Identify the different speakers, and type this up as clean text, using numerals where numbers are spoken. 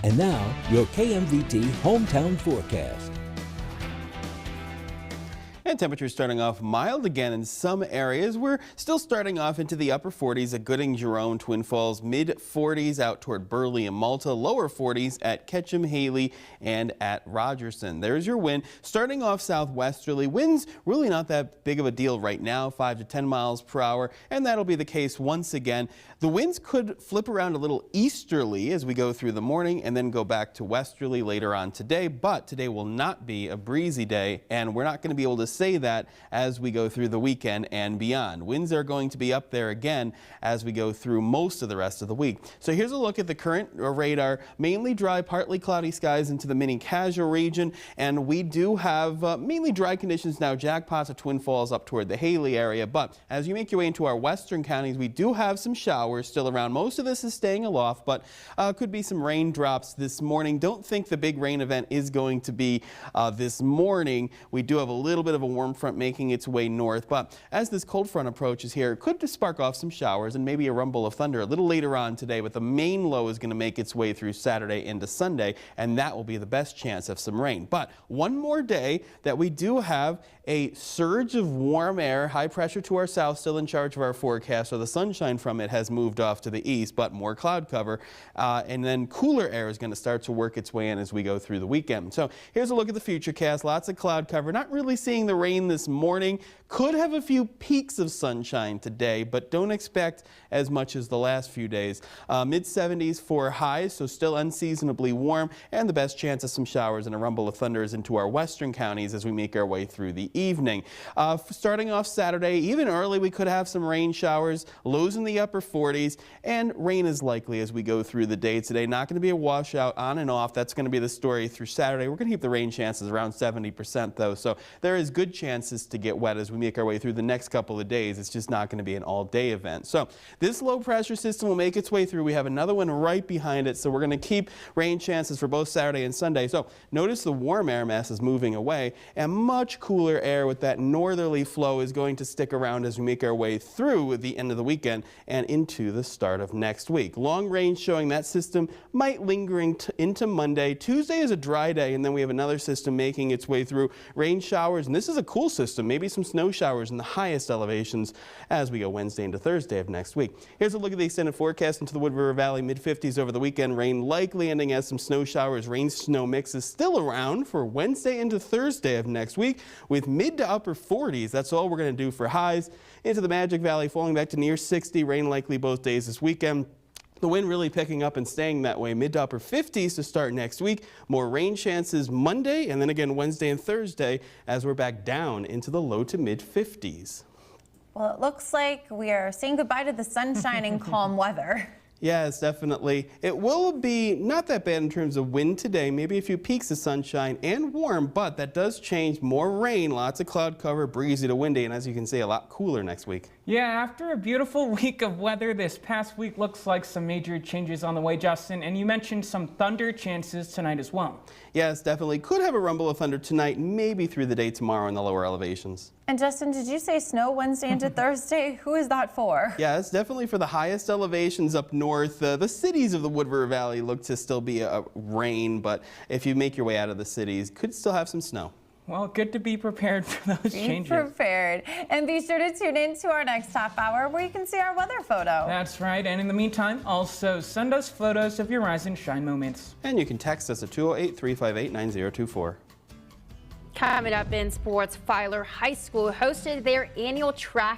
Speaker 1: And now, your KMVT hometown forecast.
Speaker 2: And temperatures starting off mild again in some areas. We're still starting off into the upper 40s at Gooding, Jerome, Twin Falls, mid 40s out toward Burley and Malta, lower 40s at Ketchum, Haley, and at Rogerson. There's your wind. Starting off southwesterly, winds really not that big of a deal right now, 5 to 10 miles per hour, and that'll be the case once again. The winds could flip around a little easterly as we go through the morning and then go back to westerly later on today, but today will not be a breezy day, and we're not going to be able to say that as we go through the weekend and beyond. Winds are going to be up there again as we go through most of the rest of the week. So here's a look at the current radar. Mainly dry, partly cloudy skies into the mini casual region, and we do have mainly dry conditions now. Jackpots at Twin Falls up toward the Haley area, but as you make your way into our western counties, we do have some showers still around. Most of this is staying aloft, but could be some raindrops this morning. Don't think the big rain event is going to be this morning. We do have a little bit of a warm front making its way north, but as this cold front approaches here, it could spark off some showers and maybe a rumble of thunder a little later on today, but the main low is going to make its way through Saturday into Sunday, and that will be the best chance of some rain. But one more day that we do have a surge of warm air, high pressure to our south, still in charge of our forecast, so the sunshine from it has moved off to the east, but more cloud cover, and then cooler air is going to start to work its way in as we go through the weekend. So here's a look at the futurecast. Lots of cloud cover, not really seeing the rain this morning. Could have a few peaks of sunshine today, but don't expect as much as the last few days. Mid 70s for highs, so still unseasonably warm, and the best chance of some showers and a rumble of thunder is into our western counties as we make our way through the evening. Starting off Saturday, even early, we could have some rain showers, lows in the upper 40s, and rain is likely as we go through the day today. Not going to be a washout on and off. That's going to be the story through Saturday. We're going to keep the rain chances around 70% though, so there is good chances to get wet as we make our way through the next couple of days. It's just not going to be an all-day event. So this low pressure system will make its way through. We have another one right behind it, so we're going to keep rain chances for both Saturday and Sunday. So notice the warm air mass is moving away, and much cooler air with that northerly flow is going to stick around as we make our way through the end of the weekend and into the start of next week. Long range showing that system might lingering into Monday. Tuesday is a dry day, and then we have another system making its way through. Rain showers, and this is a cool system, maybe some snow showers in the highest elevations as we go Wednesday into Thursday of next week. Here's a look at the extended forecast into the Wood River Valley, mid-50s over the weekend. Rain likely ending as some snow showers. Rain-snow mix is still around for Wednesday into Thursday of next week with mid to upper 40s. That's all we're going to do for highs. Into the Magic Valley, falling back to near 60. Rain likely both days this weekend. The wind really picking up and staying that way, mid to upper 50s to start next week. More rain chances Monday and then again Wednesday and Thursday as we're back down into the low to mid 50s.
Speaker 3: Well, it looks like we are saying goodbye to the sunshine and calm weather.
Speaker 2: Yes, definitely. It will be not that bad in terms of wind today, maybe a few peaks of sunshine and warm, but that does change. More rain, lots of cloud cover, breezy to windy, and as you can see, a lot cooler next week.
Speaker 4: Yeah, after a beautiful week of weather, this past week looks like some major changes on the way, Justin, and you mentioned some thunder chances tonight as well.
Speaker 2: Yes, definitely. Could have a rumble of thunder tonight, maybe through the day tomorrow in the lower elevations.
Speaker 3: And Justin, did you say snow Wednesday into Thursday? Who is that for?
Speaker 2: Yeah, it's definitely for the highest elevations up north. The cities of the Wood River Valley look to still be a rain, but if you make your way out of the cities, could still have some snow.
Speaker 4: Well, good to be prepared for those changes.
Speaker 3: Be prepared. And be sure to tune in to our next half hour where you can see our weather photo.
Speaker 4: That's right. And in the meantime, also send us photos of your rise and shine moments.
Speaker 2: And you can text us at 208-358-9024.
Speaker 5: Coming up in sports, Filer High School hosted their annual track